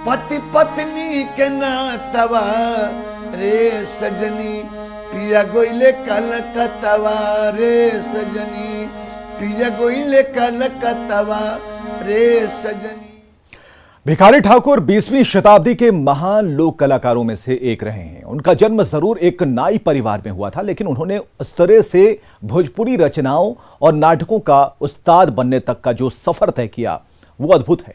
पति पत्नी के नातवा रे सजनी पिया गोइले कलकत्तावा रे सजनी पिया गोइले कलकत्तावा रे सजनी। भिखारी ठाकुर 20वीं शताब्दी के महान लोक कलाकारों में से एक रहे हैं। उनका जन्म जरूर एक नाई परिवार में हुआ था, लेकिन उन्होंने उस तरह से भोजपुरी रचनाओं और नाटकों का उस्ताद बनने तक का जो सफर तय किया वो अद्भुत है।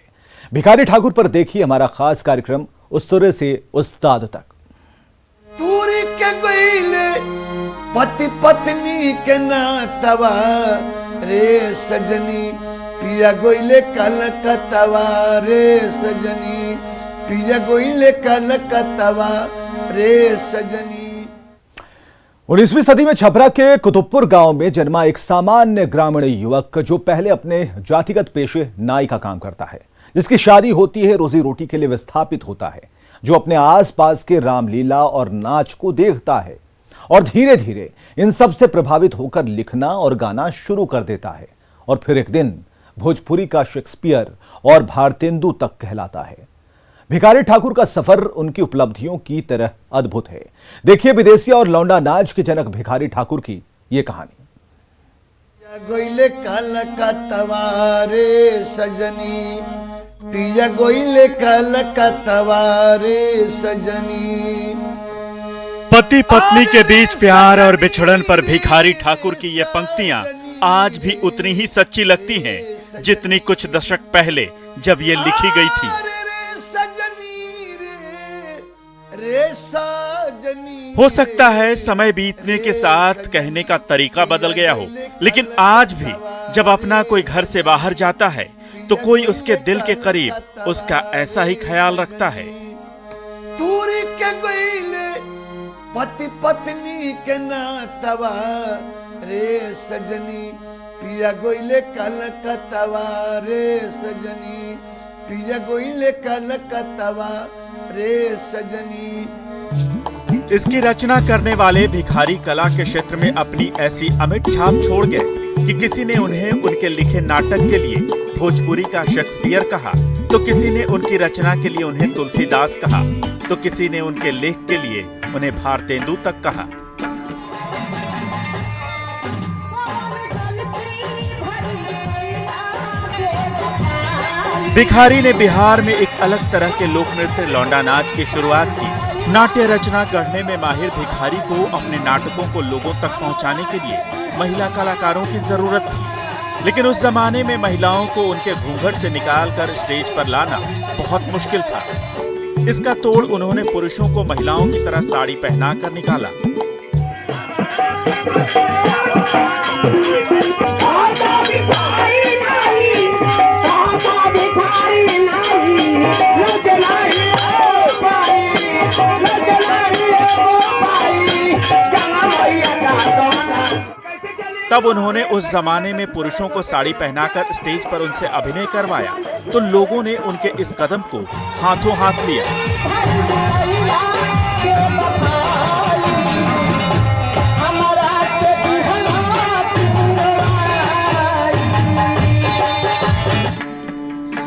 भिखारी ठाकुर पर देखिए हमारा खास कार्यक्रम उस तरह से उस्ताद तक। दूरी के गोइले पति पत्नी के नातवा रे सजनी पिया गोइले कलकत्तावा रे सजनी पिया गोइले कलकत्तावा रे सजनी। 19वीं सदी में छपरा के कुतुबपुर गांव में जन्मा एक सामान्य ग्रामीण युवक जो पहले अपने जातिगत पेशे नाई का काम करता है, जिसकी शादी होती है, रोजी रोटी के लिए विस्थापित होता है, जो अपने आसपास के रामलीला और नाच को देखता है और धीरे धीरे इन सब से प्रभावित होकर लिखना और गाना शुरू कर देता है और फिर एक दिन भोजपुरी का शेक्सपियर और भारतेंदु तक कहलाता है। भिखारी ठाकुर का सफर उनकी उपलब्धियों की तरह अद्भुत है। देखिए विदेशिया और लौंडा नाच के जनक भिखारी ठाकुर की ये कहानी। गोइले कलकत्तावा रे सजनी पिया गोइले कलकत्तावा रे सजनी। पति पत्नी के बीच प्यार और बिछड़न पर भिखारी ठाकुर की ये पंक्तियां आज भी उतनी ही सच्ची लगती हैं जितनी कुछ दशक पहले जब ये लिखी गई थी। हो सकता है समय बीतने के साथ कहने का तरीका बदल गया हो, लेकिन आज भी जब अपना कोई घर से बाहर जाता है तो कोई उसके दिल के करीब उसका ऐसा ही ख्याल रखता है। दूरी के गोइले पति पत्नी के नातवा रे सजनी पिया गोइले कलकत्तावा रे सजनी पिया गोइले कलकत्तावा रे सजनी। इसकी रचना करने वाले भिखारी कला के क्षेत्र में अपनी ऐसी अमिट छाप छोड़ गए कि किसी ने उन्हें उनके लिखे नाटक के लिए भोजपुरी का शेक्सपियर कहा, तो किसी ने उनकी रचना के लिए उन्हें तुलसीदास कहा, तो किसी ने उनके लेख के लिए उन्हें भारतेंदु तक कहा। भिखारी ने बिहार में एक अलग तरह के लोक नृत्य लौंडा नाच की शुरुआत की। नाट्य रचना गढ़ने में माहिर भिखारी को अपने नाटकों को लोगों तक पहुंचाने के लिए महिला कलाकारों की जरूरत थी, लेकिन उस जमाने में महिलाओं को उनके घूंघट से निकालकर स्टेज पर लाना बहुत मुश्किल था। इसका तोड़ उन्होंने पुरुषों को महिलाओं की तरह साड़ी पहनाकर निकाला। तब उन्होंने उस जमाने में पुरुषों को साड़ी पहनाकर स्टेज पर उनसे अभिनय करवाया, तो लोगों ने उनके इस कदम को हाथों हाथ लिया।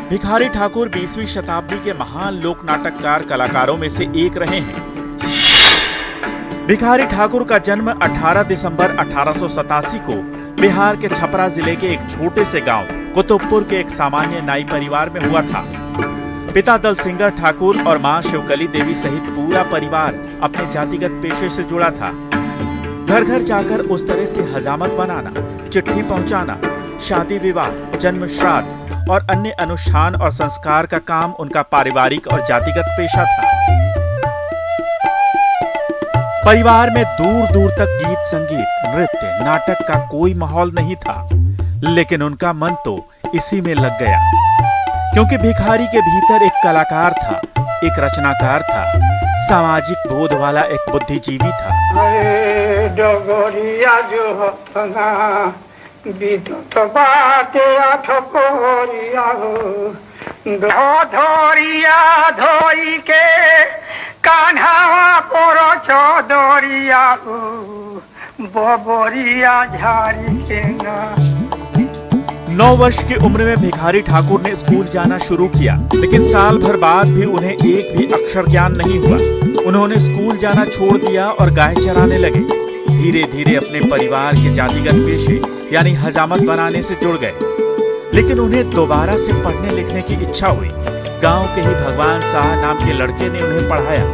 भिखारी ठाकुर 20वीं शताब्दी के महान लोक नाटककार कलाकारों में से एक रहे हैं। भिखारी ठाकुर का जन्म 18 दिसंबर 1887 को बिहार के छपरा जिले के एक छोटे से गांव कुतुबपुर के एक सामान्य नाई परिवार में हुआ था। पिता दलसिंगर ठाकुर और मां शिवकली देवी सहित पूरा परिवार अपने जातिगत पेशे से जुड़ा था। घर घर जाकर उस तरह से हजामत बनाना, चिट्ठी पहुंचाना, शादी विवाह, जन्म श्राद्ध और अन्य अनुष्ठान और संस्कार का काम उनका पारिवारिक और जातिगत पेशा था। परिवार में दूर दूर तक गीत, संगीत, नृत्य, नाटक का कोई माहौल नहीं था, लेकिन उनका मन तो इसी में लग गया, क्योंकि भिखारी के भीतर एक कलाकार था, एक रचनाकार था, सामाजिक बोध वाला एक बुद्धिजीवी था। कान्हा पोरो चौधरिया बबरिया झाड़ी के ना 9 वर्ष की उम्र में भिखारी ठाकुर ने स्कूल जाना शुरू किया, लेकिन साल भर बाद भी उन्हें एक भी अक्षर ज्ञान नहीं हुआ। उन्होंने स्कूल जाना छोड़ दिया और गाय चराने लगे। धीरे धीरे अपने परिवार के जातिगत पेशे यानी हजामत बनाने से जुड़ गए, लेकिन उन्हें दोबारा से पढ़ने लिखने की इच्छा हुई। गांव के ही भगवान शाह नाम के लड़के ने उन्हें पढ़ाया।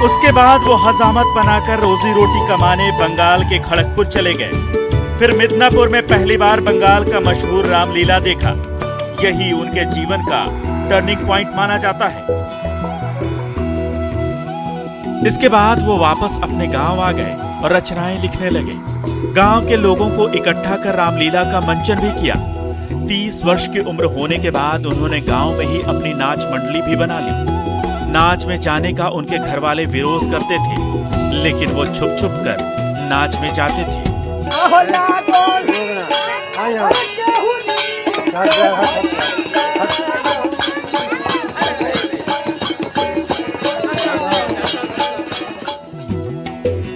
उसके बाद वो हजामत बनाकर रोजी रोटी कमाने बंगाल के खड़गपुर चले गए। फिर मिदनापुर में पहली बार बंगाल का मशहूर रामलीला देखा। यही उनके जीवन का टर्निंग पॉइंट माना जाता है। इसके बाद वो वापस अपने गांव आ गए और रचनाएं लिखने लगे। गांव के लोगों को इकट्ठा कर रामलीला का मंचन भी किया। 30 वर्ष की उम्र होने के बाद उन्होंने गांव में ही अपनी नाच मंडली भी बना ली। नाच में जाने का उनके घर वाले विरोध करते थे, लेकिन वो छुप छुप कर नाच में जाते थे।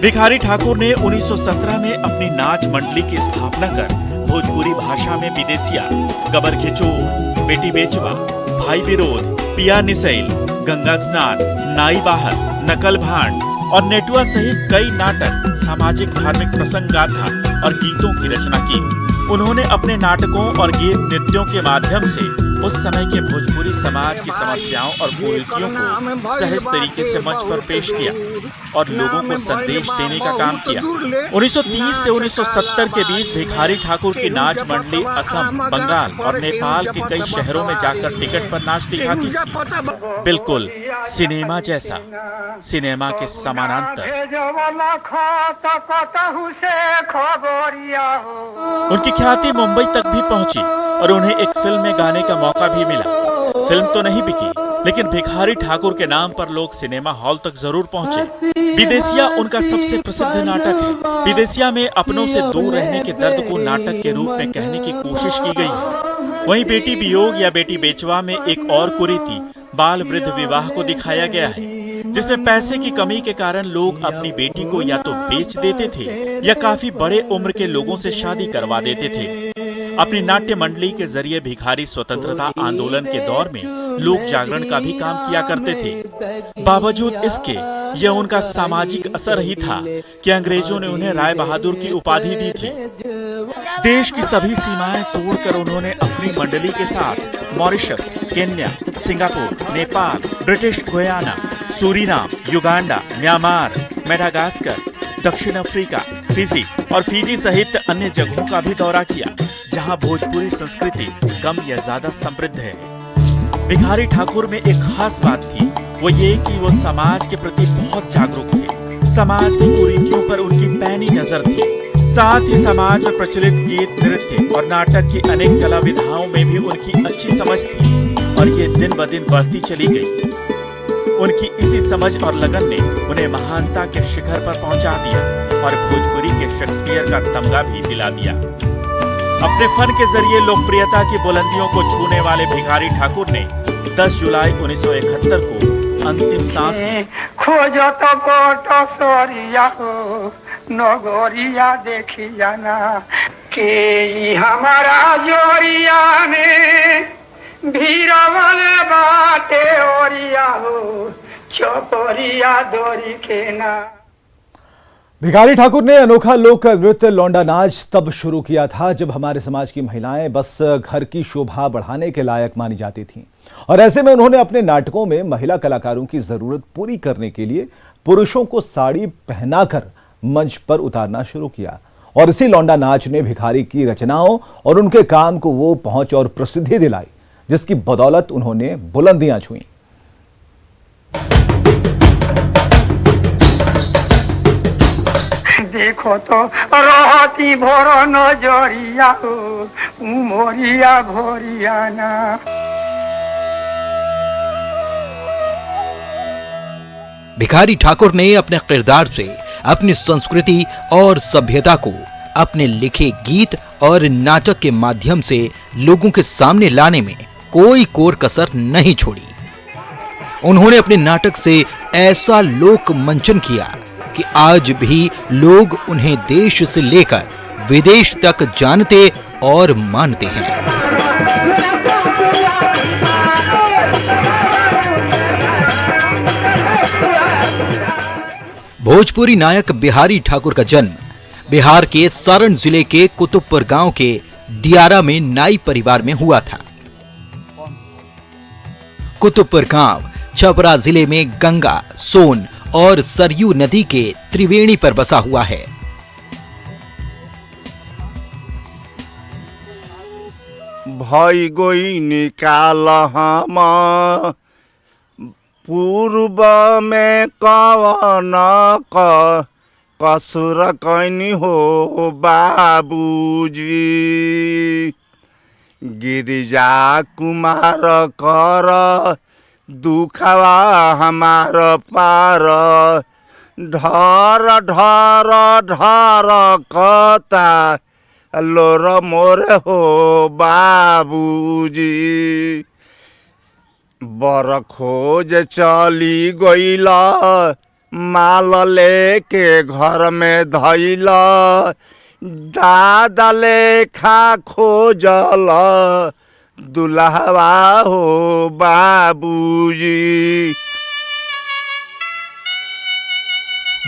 भिखारी ठाकुर ने 1917 में अपनी नाच मंडली की स्थापना कर भोजपुरी भाषा में विदेसिया, गबर खिचोर, बेटी बेचवा, भाई विरोध, पिया निसैल, गंगा स्नान, नाई बाहर, नकल भांड और नेटुआ सहित कई नाटक, सामाजिक धार्मिक प्रसंग गाथा और गीतों की रचना की। उन्होंने अपने नाटकों और गीत नृत्यों के माध्यम से उस समय के भोजपुरी समाज की समस्याओं और कुरीतियों को सहज तरीके से मंच पर पेश किया और लोगों को संदेश देने का काम किया। 1930 से 1970 के बीच भिखारी ठाकुर की नाच मंडली असम, बंगाल और नेपाल के कई शहरों में जाकर टिकट पर नाच दिखाती थी। बिल्कुल सिनेमा जैसा, सिनेमा के समानांतर। उनकी ख्याति मुंबई तक भी पहुंची और उन्हें एक फिल्म में गाने का मौका भी मिला। फिल्म तो नहीं बिकी, लेकिन भिखारी ठाकुर के नाम पर लोग सिनेमा हॉल तक जरूर पहुंचे। विदेसिया उनका सबसे प्रसिद्ध नाटक है। विदेसिया में अपनों से दूर रहने के दर्द को नाटक के रूप में कहने की कोशिश की गई है। वहीं बेटी वियोग या बेटी बेचवा में एक और कुरीति, बाल वृद्ध विवाह को दिखाया गया है, जिसमें पैसे की कमी के कारण लोग अपनी बेटी को या तो बेच देते थे या काफी बड़े उम्र के लोगों से शादी करवा देते थे। अपनी नाट्य मंडली के जरिए भिखारी स्वतंत्रता आंदोलन के दौर में लोक जागरण का भी काम किया करते थे। बावजूद इसके यह उनका सामाजिक असर ही था कि अंग्रेजों ने उन्हें राय बहादुर की उपाधि दी थी। देश की सभी सीमाएं तोड़कर उन्होंने अपनी मंडली के साथ Mauritius, Kenya, Singapore, Nepal, British Guyana, Suriname, Uganda, Myanmar, Madagascar, दक्षिण अफ्रीका, फिजी और फिजी सहित अन्य जगहों का भी दौरा किया, जहां भोजपुरी संस्कृति कम या ज्यादा समृद्ध है। भिखारी ठाकुर में एक खास बात थी, वो ये कि वो समाज के प्रति बहुत जागरूक थे। समाज की कुरीतियों पर उनकी पैनी नजर थी। साथ ही समाज में प्रचलित गीत, नृत्य और नाटक की अनेक कला विधाओं में भी उनकी अच्छी समझ थी और ये दिन ब दिन बढ़ती चली गई। उनकी इसी समझ और लगन ने उन्हें महानता के शिखर पर पहुंचा दिया और भोजपुरी के शेक्सपियर का तमगा भी दिला दिया। अपने फन के जरिए लोकप्रियता की बुलंदियों को छूने वाले भिखारी ठाकुर ने 10 जुलाई 1971 को अंतिम सांस ली। खोजो तो गोटो सोरिया हो नगोरिया देखी जाना के हमारा जोरिया में भीरा वाले बाटे ओरिया हो चौपोरिया दोरी के ना। भिखारी ठाकुर ने अनोखा लोक नृत्य लौंडा नाच तब शुरू किया था जब हमारे समाज की महिलाएं बस घर की शोभा बढ़ाने के लायक मानी जाती थीं, और ऐसे में उन्होंने अपने नाटकों में महिला कलाकारों की जरूरत पूरी करने के लिए पुरुषों को साड़ी पहनाकर मंच पर उतारना शुरू किया। और इसी लौंडा नाच ने भिखारी की रचनाओं और उनके काम को वो पहुंच और प्रसिद्धि दिलाई, जिसकी बदौलत उन्होंने बुलंदियां छुईं। देखो तो रोहती भोरो नजरिया हो मोरिया भोरिया ना। भिखारी ठाकुर ने अपने किरदार से अपनी संस्कृति और सभ्यता को अपने लिखे गीत और नाटक के माध्यम से लोगों के सामने लाने में कोई कोर कसर नहीं छोड़ी। उन्होंने अपने नाटक से ऐसा लोक मंचन किया कि आज भी लोग उन्हें देश से लेकर विदेश तक जानते और मानते हैं। भोजपुरी नायक बिहारी ठाकुर का जन्म बिहार के सारण जिले के कुतुबपुर गांव के दियारा में नाई परिवार में हुआ था। कुतुबपुर गांव छपरा जिले में गंगा, सोन और सरयू नदी के त्रिवेणी पर बसा हुआ है। भाई गोई निकाल हम पूर्व में कवन कसुर कैनी हो बाबूजी, गिरिजा कुमार कर दुखवा हमार पार, ढर ढर ढर कता लोर मोर हो बाबूजी, बर खोज चली गईला माल लेके घर में धैला, दादा लेखा खोजल दुल्हवा हो बाबूजी।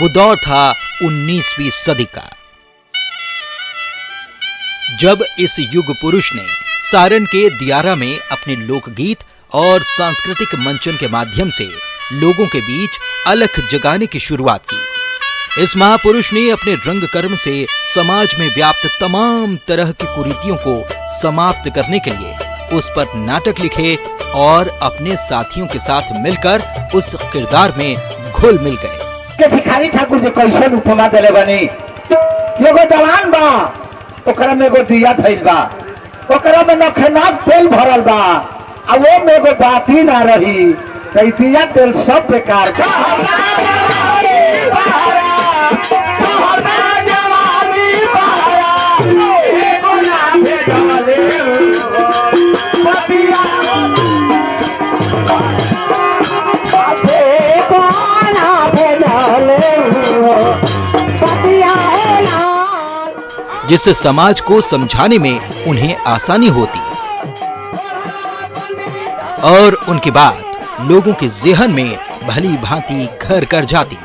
वो दौर था 19वीं सदी का, जब इस युग पुरुष ने सारण के दियारा में अपने लोकगीत और सांस्कृतिक मंचन के माध्यम से लोगों के बीच अलख जगाने की शुरुआत की। इस महापुरुष ने अपने रंग कर्म से समाज में व्याप्त तमाम तरह की कुरीतियों को समाप्त करने के लिए उस पर नाटक लिखे और अपने साथियों के साथ मिलकर उस किरदार में घुल मिल गए। भिखारी ठाकुर जी कैसन उपमा देले बनी, एगो दलान बा, ओकरा में एगो दिया धइल बा, ओकरा में नखनाक तेल भरल बा, आ वो में एगो बाती ना रही, कई दिया तेल सब बेकार का। जिससे समाज को समझाने में उन्हें आसानी होती और उनकी बात लोगों के ज़हन में भली भांति घर कर जाती।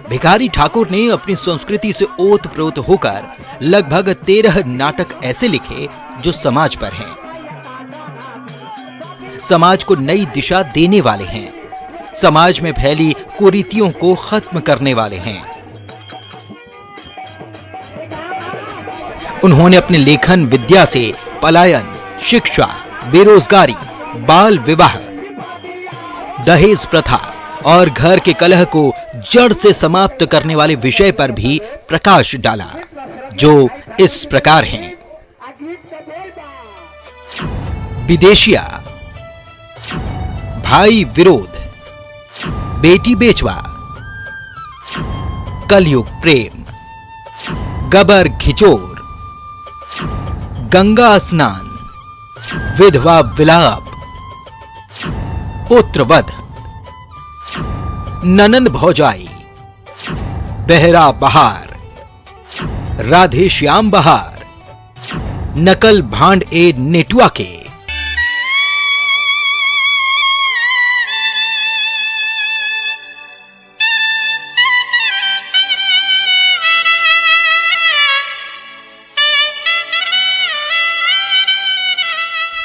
भिखारी ठाकुर ने अपनी संस्कृति से ओत-प्रोत होकर लगभग 13 नाटक ऐसे लिखे जो समाज पर हैं, समाज को नई दिशा देने वाले हैं, समाज में फैली कुरीतियों को खत्म करने वाले हैं। उन्होंने अपने लेखन विद्या से पलायन, शिक्षा, बेरोजगारी, बाल विवाह, दहेज प्रथा और घर के कलह को जड़ से समाप्त करने वाले विषय पर भी प्रकाश डाला, जो इस प्रकार हैं। विदेशिया, भाई विरोध, बेटी बेचवा, कलयुग प्रेम, गबर घिचोर, गंगा स्नान, विधवा विलाप, पुत्रवध, ननंद भौजाई, बहरा बहार, राधे श्याम बहार, नकल भांड ए नेटुआ के।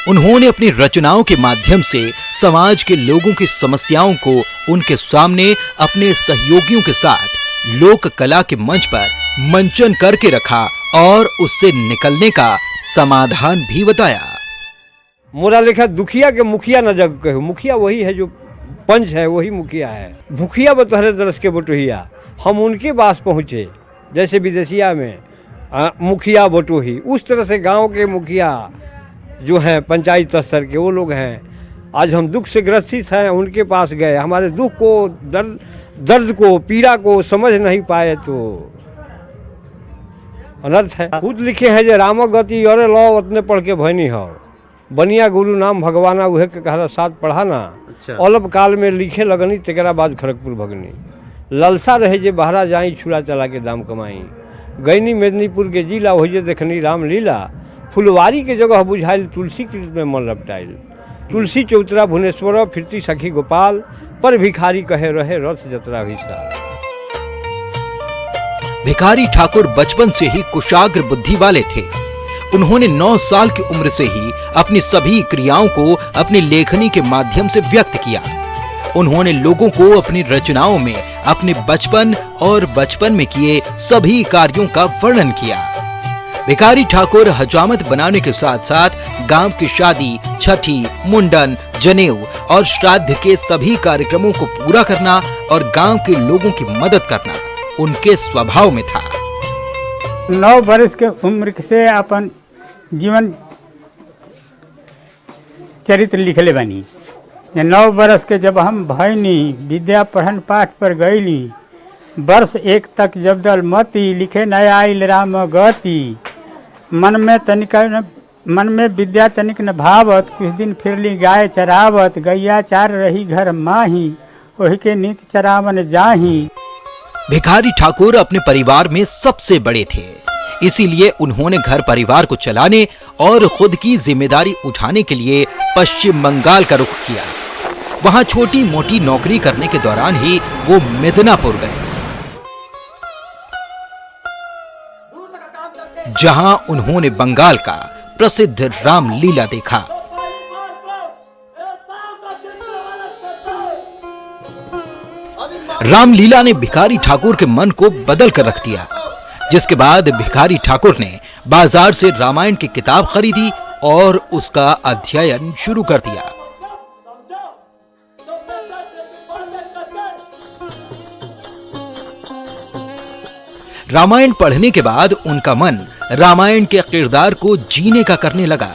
उन्होंने अपनी रचनाओं के माध्यम से समाज के लोगों की समस्याओं को उनके सामने अपने सहयोगियों के साथ लोक कला के मंच पर मंचन करके रखा और उससे निकलने का समाधान भी बताया। मोरा लिखा दुखिया के मुखिया न जग कहो, मुखिया वही है जो पंच है, वही मुखिया है। भूखिया बतहरे दरस के बटोहिया, हम उनके पास पहुँचे जैसे विदेशिया में मुखिया बटोही, उस तरह से गांव के मुखिया जो हैं पंचायत स्तर के वो लोग हैं। आज हम दुख से ग्रसित हैं, उनके पास गए, हमारे दुख को, दर्द को, पीड़ा को समझ नहीं पाए तो अनर्थ है। खुद लिखे हैं जे राम गति अरे लो उतने पढ़ के भैनी हो, बनिया गुरु नाम भगवाना उहे के कहला साथ पढ़ाना। अल्प काल में लिखे लगनी तेकरा बाद खड़गपुर भगनी। ललसा रहे जे बहरा जाई छुरा चला के दाम कमाई। गैनी मेदिनीपुर के जिला वही देखनी रामलीला। फुलवारी के जगह बुझाइल तुलसी कृत में मन लपटाइल। तुलसी चौतरा भुवनेश्वर फिरती सखी गोपाल, पर भिखारी कहे रहे रथ जतरा भी साल। भिखारी ठाकुर बचपन से ही कुशाग्र बुद्धि वाले थे। उन्होंने 9 साल की उम्र से ही अपनी सभी क्रियाओं को अपनी लेखनी के माध्यम से व्यक्त किया। उन्होंने लोगों को अपनी रचनाओं में अपने बचपन और बचपन में किए सभी कार्यों का वर्णन किया। भिखारी ठाकुर हजामत बनाने के साथ साथ गांव की शादी, छठी, मुंडन, जनेऊ और श्राद्ध के सभी कार्यक्रमों को पूरा करना और गांव के लोगों की मदद करना उनके स्वभाव में था। 9 वर्ष के उम्र से अपन जीवन चरित्र लिखले बनी। 9 वर्ष के जब हम भैनी विद्या पढ़न पाठ पर गईली, वर्ष 1 तक जब दल मती लिखे न आइल राम गति। मन में विद्या तनिक न भावत, कुछ दिन फिरली गाय चरावत। गैया चार रही घर माही, वही के नित चरावन जाही। भिखारी ठाकुर अपने परिवार में सबसे बड़े थे, इसीलिए उन्होंने घर परिवार को चलाने और खुद की जिम्मेदारी उठाने के लिए पश्चिम बंगाल का रुख किया। वहां छोटी मोटी नौकरी करने के दौरान ही वो मिदनापुर गए, जहां उन्होंने बंगाल का प्रसिद्ध रामलीला देखा। रामलीला ने भिखारी ठाकुर के मन को बदल कर रख दिया, जिसके बाद भिखारी ठाकुर ने बाजार से रामायण की किताब खरीदी और उसका अध्ययन शुरू कर दिया। रामायण पढ़ने के बाद उनका मन रामायण के किरदार को जीने का करने लगा,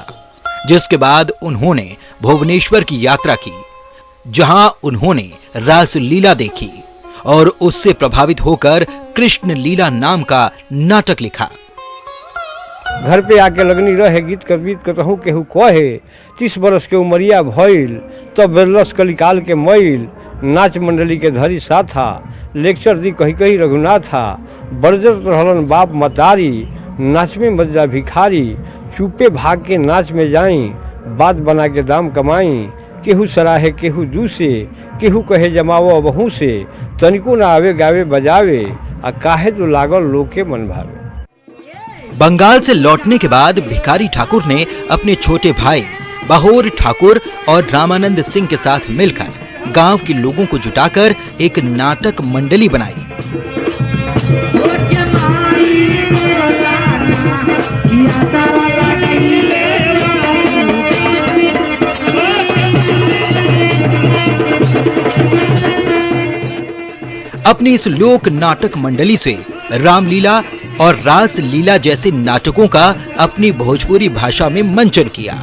जिसके बाद उन्होंने भुवनेश्वर की यात्रा की, जहां उन्होंने रासलीला देखी और उससे प्रभावित होकर कृष्ण लीला नाम का नाटक लिखा। घर पे आके लगनी रहे गीत कवित कतहु केहू कहे। 30 बरस के उमरिया भइल तब बेरलस कलिकाल के मैल। नाच मंडली के धरी साथा, लेक्चर दी कही कही रघुनाथा। बरजत रहलन बाप मतारी, नाच में मज्जा भिखारी। चुपे भाग के नाच में जाई, बात बना के दाम कमाई। केहू सराहे केहू दूसे, केहू कहे जमावो बहू से। तनिको ना आवे गावे बजावे, आ काहे तो लागल लोग के मन भावे। बंगाल से लौटने के बाद भिखारी ठाकुर ने अपने छोटे भाई बहोर ठाकुर और रामानंद सिंह के साथ मिलकर गांव के लोगों को जुटाकर एक नाटक मंडली बनाई। अपनी इस लोक नाटक मंडली से रामलीला और रास लीला जैसे नाटकों का अपनी भोजपुरी भाषा में मंचन किया।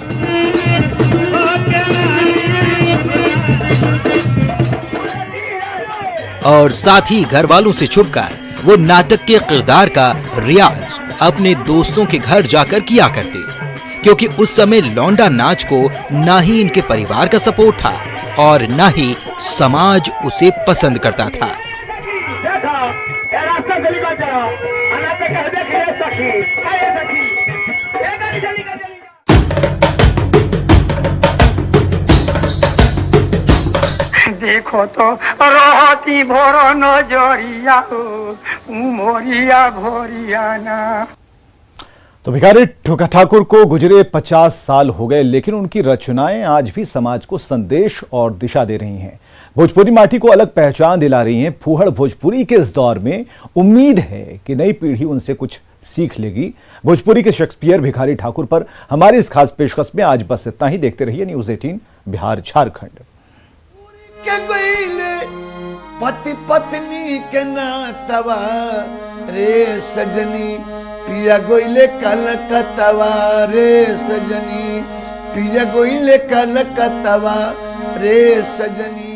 और साथ ही घर वालों से छुपकर वो नाटक के किरदार का रियाज अपने दोस्तों के घर जाकर किया करते, क्योंकि उस समय लौंडा नाच को ना ही इनके परिवार का सपोर्ट था और ना ही समाज उसे पसंद करता था। देखो तो रहती भोर नजरिया उमरिया भोरियाना। तो भिखारी ठाकुर को गुजरे 50 साल हो गए, लेकिन उनकी रचनाएं आज भी समाज को संदेश और दिशा दे रही हैं। भोजपुरी माटी को अलग पहचान दिला रही हैं। फूहड़ भोजपुरी के इस दौर में उम्मीद है कि नई पीढ़ी उनसे कुछ सीख लेगी। भोजपुरी के शेक्सपियर भिखारी ठाकुर पर हमारी इस खास पेशकश में आज बस इतना ही। देखते रहिए न्यूज़ 18 बिहार झारखंड। पति पत्नी के नातवा रे सजनी पिया गोइले कलकतवा रे सजनी पिया गोइले कलकतवा रे सजनी।